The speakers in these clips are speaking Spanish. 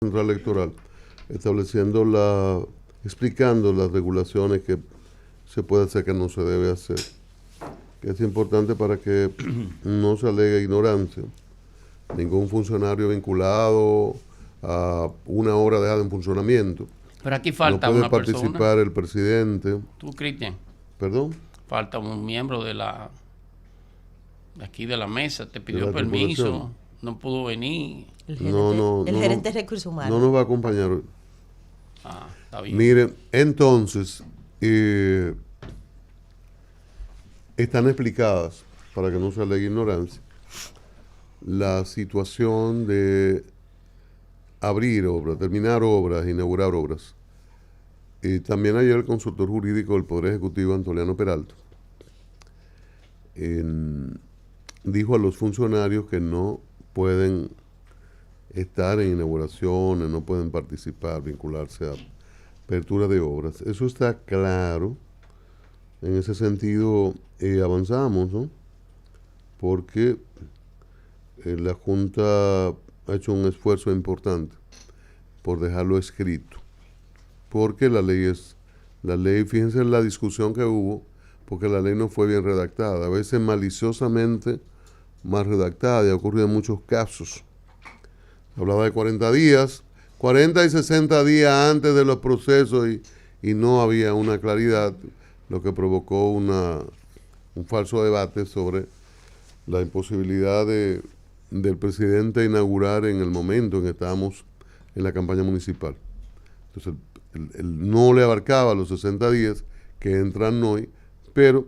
Central Electoral, explicando las regulaciones que se puede hacer, que no se debe hacer, que es importante para que no se alegue ignorancia. Ningún funcionario vinculado a una hora dejada en funcionamiento. Pero aquí No falta puede una persona. participar el presidente. Tú, Cristian. ¿Perdón? Falta un miembro de aquí de la mesa. Te De pidió la permiso. tripulación. No pudo venir. El gerente de recursos humanos. No nos va a acompañar hoy. Está bien. Miren, entonces, están explicadas, para que no se alegue ignorancia, la situación de abrir obras, terminar obras, inaugurar obras. También ayer el consultor jurídico del Poder Ejecutivo, Antoliano Peralta, dijo a los funcionarios que no pueden estar en inauguraciones, no pueden participar, vincularse a apertura de obras. Eso está claro. En ese sentido avanzamos, ¿no? Porque la Junta ha hecho un esfuerzo importante por dejarlo escrito. Porque la ley, fíjense en la discusión que hubo, porque la ley no fue bien redactada, a veces maliciosamente mal redactada, y ha ocurrido en muchos casos. Hablaba de 40 días, 40 y 60 días antes de los procesos y no había una claridad, lo que provocó un falso debate sobre la imposibilidad del presidente inaugurar en el momento en que estábamos en la campaña municipal. Entonces, él no le abarcaba los 60 días que entran hoy, pero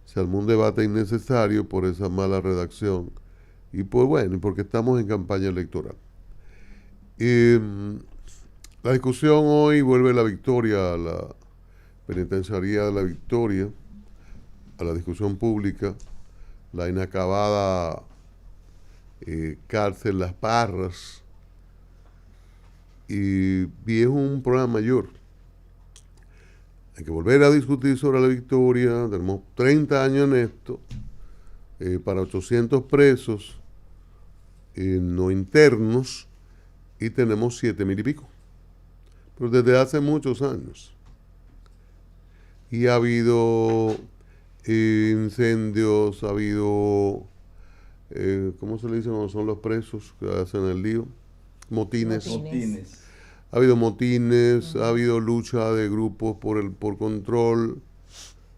se armó un debate innecesario por esa mala redacción y porque estamos en campaña electoral. La discusión hoy vuelve la Victoria, a la penitenciaría de la Victoria, a la discusión pública, la inacabada cárcel Las Parras, y es un problema mayor. Hay que volver a discutir sobre la Victoria. Tenemos 30 años en esto, para 800 presos no internos, y tenemos 7,000 y pico. Pero desde hace muchos años. Y ha habido incendios, ha habido, ¿cómo se le dice cuando son los presos que hacen el lío? Motines. Ha habido motines, ha habido lucha de grupos por control,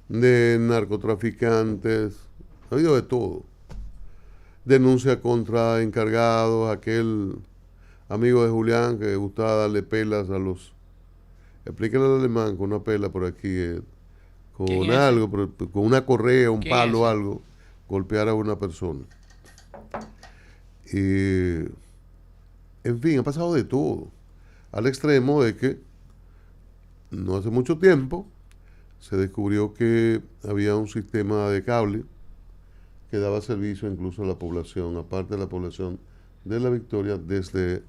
de narcotraficantes, ha habido de todo. Denuncia contra encargados, aquel amigo de Julián que gustaba darle pelas a los... Explíquenle al alemán con una pela por aquí, con algo, con una correa, un palo, algo, golpear a una persona. En fin, ha pasado de todo, al extremo de que no hace mucho tiempo se descubrió que había un sistema de cable que daba servicio incluso a la población, aparte de la población de La Victoria, desde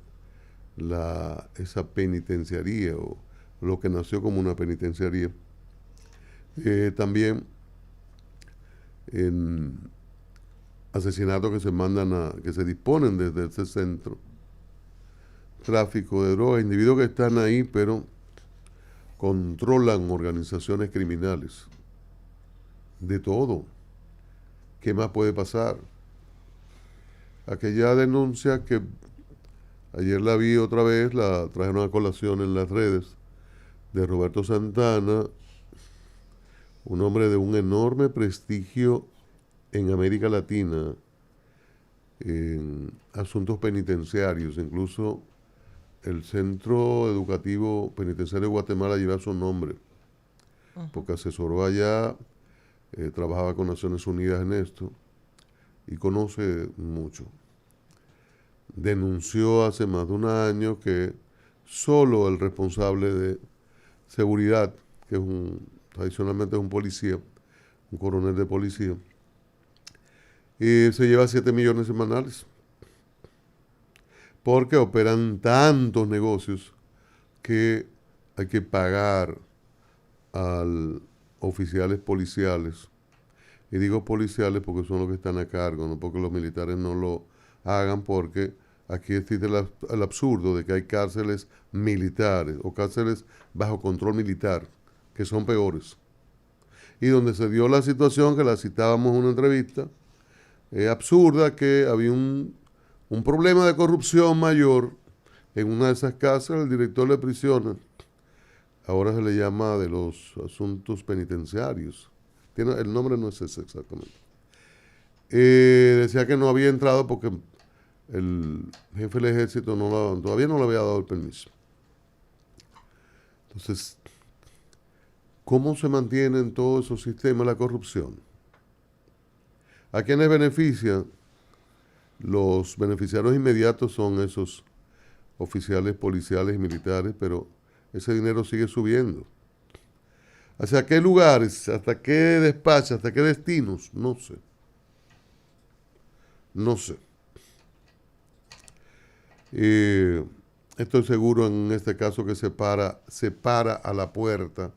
esa penitenciaría, o lo que nació como una penitenciaría. También en asesinatos que se disponen desde ese centro, tráfico de drogas, individuos que están ahí pero controlan organizaciones criminales, de todo. ¿Qué más puede pasar? Aquella denuncia que ayer la vi otra vez, la trajeron a colación en las redes, de Roberto Santana, un hombre de un enorme prestigio en América Latina, en asuntos penitenciarios. Incluso el Centro Educativo Penitenciario de Guatemala lleva su nombre, porque asesoró allá, trabajaba con Naciones Unidas en esto y conoce mucho. Denunció hace más de un año que solo el responsable de seguridad, que tradicionalmente es un policía, un coronel de policía, se lleva 7 millones semanales, porque operan tantos negocios que hay que pagar a oficiales policiales. Y digo policiales porque son los que están a cargo, no porque los militares no lo hagan, porque aquí existe el absurdo de que hay cárceles militares o cárceles bajo control militar, que son peores. Y donde se dio la situación, que la citábamos en una entrevista, absurda, que había un problema de corrupción mayor en una de esas cárceles, el director de prisiones, ahora se le llama de los asuntos penitenciarios, el nombre no es ese exactamente, decía que no había entrado porque el jefe del ejército todavía no le había dado el permiso. Entonces, ¿cómo se mantiene en todos esos sistemas la corrupción? ¿A quiénes beneficia? Los beneficiarios inmediatos son esos oficiales policiales y militares, pero ese dinero sigue subiendo. ¿Hacia qué lugares? ¿Hasta qué despachos? ¿Hasta qué destinos? No sé. No sé. Estoy seguro en este caso que se para a la puerta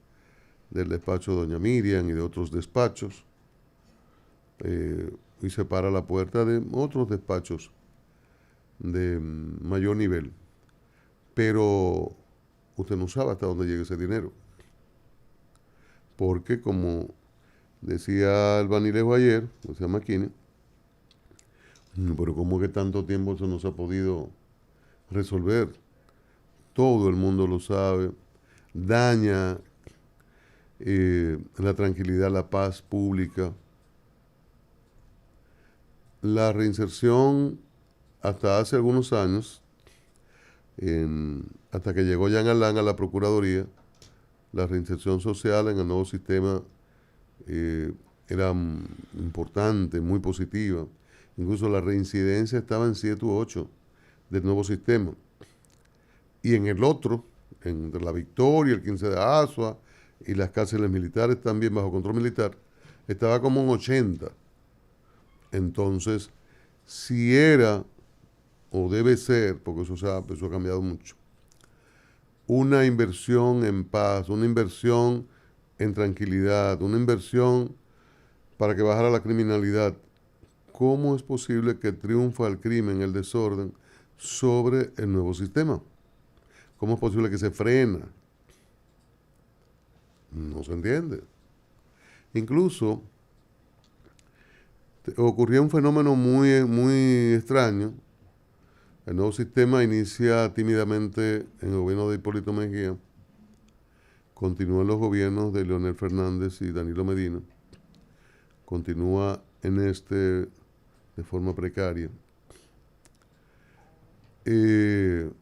del despacho de doña Miriam y de otros despachos, y se para a la puerta de otros despachos de mayor nivel. Pero usted no sabe hasta dónde llega ese dinero. Porque, como decía el Banilejo ayer, decía Maquini, pero ¿cómo que tanto tiempo eso no se ha podido resolver? Todo el mundo lo sabe. Daña la tranquilidad, la paz pública. La reinserción, hasta hace algunos años, hasta que llegó Jean Alain a la Procuraduría, la reinserción social en el nuevo sistema era importante, muy positiva. Incluso la reincidencia estaba en 7 u 8 del nuevo sistema. Y en el otro, entre la Victoria, el 15 de Asua y las cárceles militares también bajo control militar, estaba como en 80. Entonces, si era o debe ser, porque eso ha cambiado mucho, una inversión en paz, una inversión en tranquilidad, una inversión para que bajara la criminalidad, ¿cómo es posible que triunfa el crimen, el desorden, sobre el nuevo sistema? ¿Cómo es posible que se frena? No se entiende. Incluso ocurría un fenómeno muy, muy extraño. El nuevo sistema inicia tímidamente en el gobierno de Hipólito Mejía, continúa en los gobiernos de Leonel Fernández y Danilo Medina, continúa en de forma precaria. Este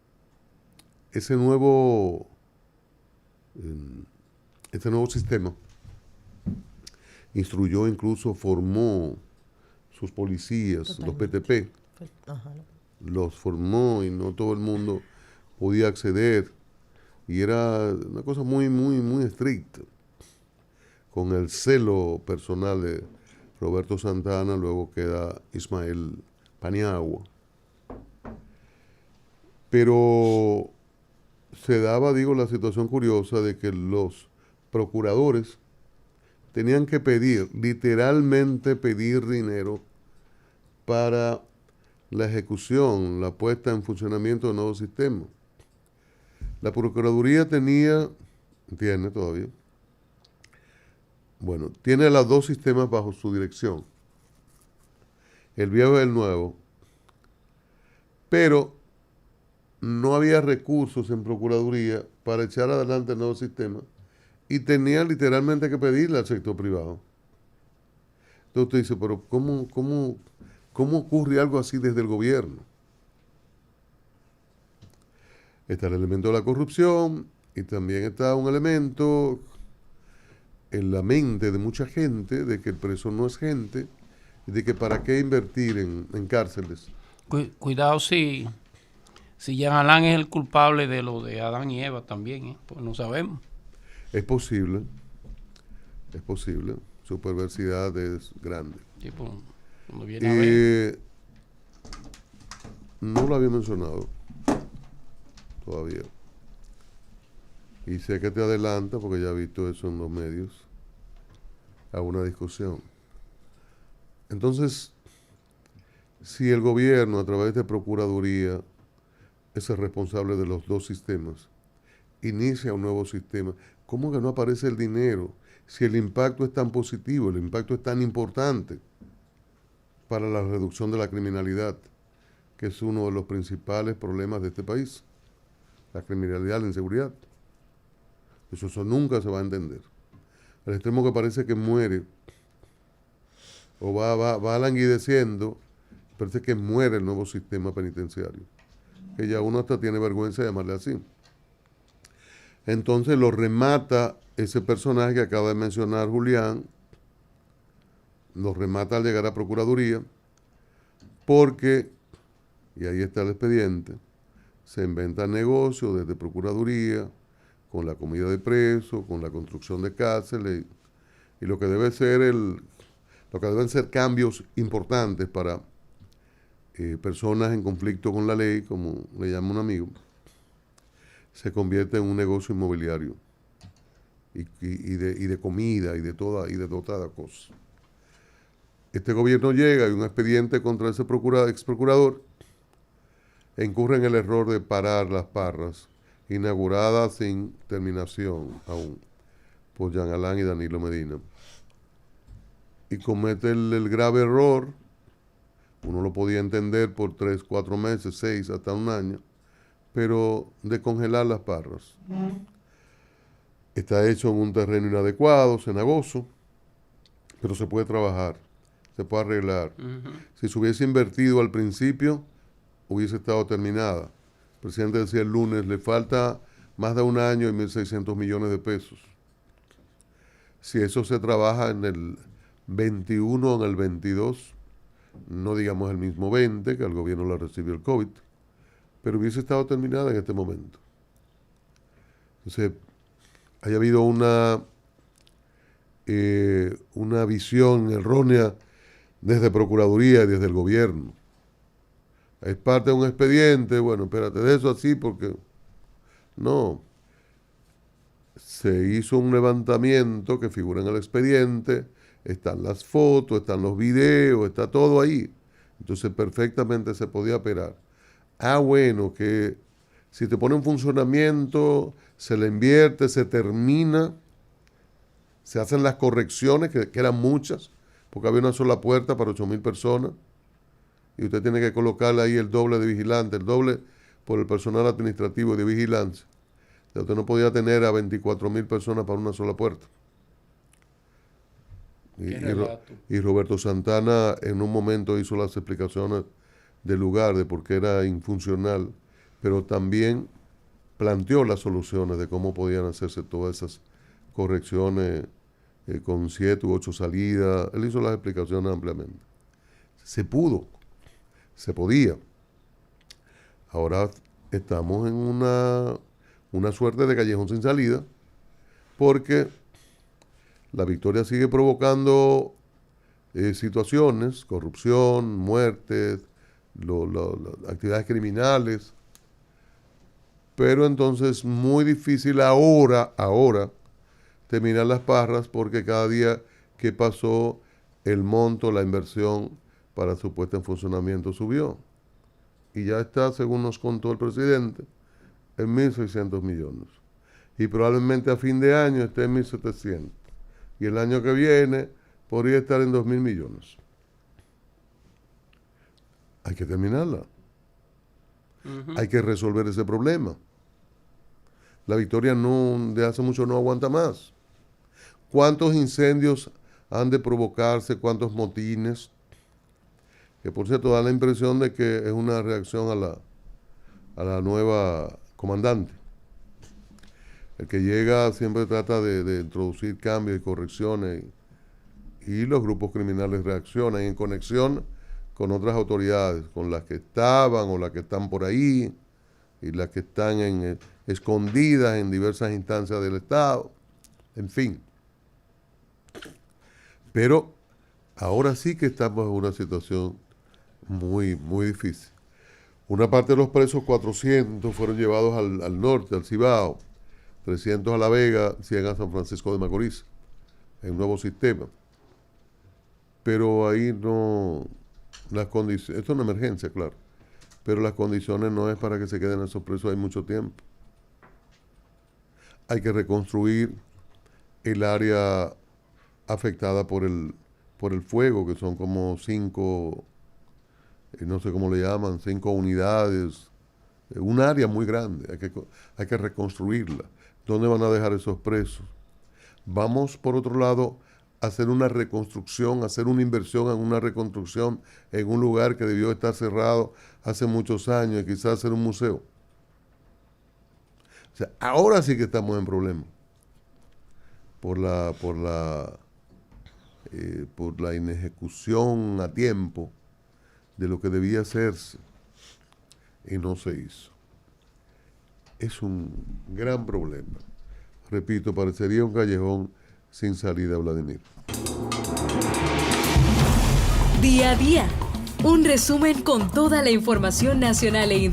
nuevo sistema instruyó, incluso formó sus policías, totalmente. Los PTP. Ajá. Los formó y no todo el mundo podía acceder. Y era una cosa muy, muy, muy estricta. Con el celo personal de Roberto Santana, luego queda Ismael Paniagua. Pero se daba, la situación curiosa de que los procuradores tenían que literalmente pedir dinero para la ejecución, la puesta en funcionamiento del nuevo sistema. La Procuraduría tiene todavía, tiene los dos sistemas bajo su dirección, el viejo y el nuevo, pero no había recursos en Procuraduría para echar adelante el nuevo sistema y tenía literalmente que pedirle al sector privado. Entonces usted dice, pero ¿cómo ocurre algo así desde el gobierno? Está el elemento de la corrupción y también está un elemento en la mente de mucha gente de que el preso no es gente y de que para qué invertir en cárceles. Cuidado si Jean Alain es el culpable de lo de Adán y Eva también, pues no sabemos. Es posible. Su perversidad es grande. Sí, pues, cuando viene a ver. No lo había mencionado todavía. Y sé que te adelanta, porque ya he visto eso en los medios, a una discusión. Entonces, si el gobierno, a través de Procuraduría, es el responsable de los dos sistemas. Inicia un nuevo sistema. ¿Cómo que no aparece el dinero? Si el impacto es tan positivo, el impacto es tan importante para la reducción de la criminalidad, que es uno de los principales problemas de este país, la criminalidad, la inseguridad. Eso nunca se va a entender. Al extremo que parece que muere, o va languideciendo, parece que muere el nuevo sistema penitenciario, que ya uno hasta tiene vergüenza de llamarle así. Entonces lo remata ese personaje que acaba de mencionar Julián, lo remata al llegar a Procuraduría, porque, y ahí está el expediente, se inventa negocios desde Procuraduría, con la comida de presos, con la construcción de cárceles, y lo que debe ser lo que deben ser cambios importantes para personas en conflicto con la ley, como le llama un amigo, se convierte en un negocio inmobiliario y de comida y de toda cosa. Este gobierno llega y un expediente contra ese ex procurador incurre en el error de parar las parras inauguradas sin terminación aún por Jean Alain y Danilo Medina, y comete el grave error, uno lo podía entender por 3, 4 meses, 6, hasta un año, pero de congelar las parras. Está hecho en un terreno inadecuado, cenagoso, pero se puede trabajar, se puede arreglar. Si se hubiese invertido al principio, hubiese estado terminada. El presidente decía el lunes, le falta más de un año y 1.600 millones de pesos. Si eso se trabaja en el 21 o en el 22, no digamos el mismo 20, que al gobierno le recibió el COVID, pero hubiese estado terminada en este momento. Entonces, haya habido una visión errónea desde Procuraduría y desde el gobierno. Es parte de un expediente, bueno, espérate, de eso así, porque no. Se hizo un levantamiento que figura en el expediente, están las fotos, están los videos, está todo ahí. Entonces perfectamente se podía operar. Bueno, que si te pone en funcionamiento, se le invierte, se termina, se hacen las correcciones, que eran muchas, porque había una sola puerta para 8,000 personas, y usted tiene que colocarle ahí el doble de vigilante, el doble por el personal administrativo de vigilancia. O sea, usted no podía tener a 24,000 personas para una sola puerta. Y Roberto Santana en un momento hizo las explicaciones del lugar, de por qué era infuncional, pero también planteó las soluciones de cómo podían hacerse todas esas correcciones con 7 u 8 salidas. Él hizo las explicaciones ampliamente. Se pudo, se podía. Ahora estamos en una suerte de callejón sin salida, porque la victoria sigue provocando situaciones, corrupción, muertes, actividades criminales, pero entonces muy difícil ahora terminar las parras, porque cada día que pasó el monto, la inversión para su puesta en funcionamiento subió, y ya está, según nos contó el presidente, en 1.600 millones, y probablemente a fin de año esté en 1.700, y el año que viene podría estar en 2.000 millones. Hay que terminarla. Hay que resolver ese problema. La victoria de hace mucho no aguanta más. ¿Cuántos incendios han de provocarse? ¿Cuántos motines? Que por cierto da la impresión de que es una reacción a la nueva comandante. El que llega siempre trata de introducir cambios y correcciones, y los grupos criminales reaccionan en conexión con otras autoridades, con las que estaban o las que están por ahí, y las que están escondidas en diversas instancias del Estado, en fin. Pero ahora sí que estamos en una situación muy, muy difícil. Una parte de los presos, 400, fueron llevados al norte, al Cibao, 300 a La Vega, 100 a San Francisco de Macorís, en un nuevo sistema. Pero ahí no, las condiciones, esto es una emergencia, claro, pero las condiciones no es para que se queden esos presos ahí mucho tiempo. Hay que reconstruir el área afectada por el fuego, que son como 5, no sé cómo le llaman, 5 unidades, un área muy grande, hay que reconstruirla. ¿Dónde van a dejar esos presos? Vamos, por otro lado, a hacer una reconstrucción, hacer una inversión en una reconstrucción en un lugar que debió estar cerrado hace muchos años y quizás hacer un museo. O sea, ahora sí que estamos en problemas por la inejecución a tiempo de lo que debía hacerse y no se hizo. Es un gran problema. Repito, parecería un callejón sin salida, Vladimir. Día a día, un resumen con toda la información nacional e internacional.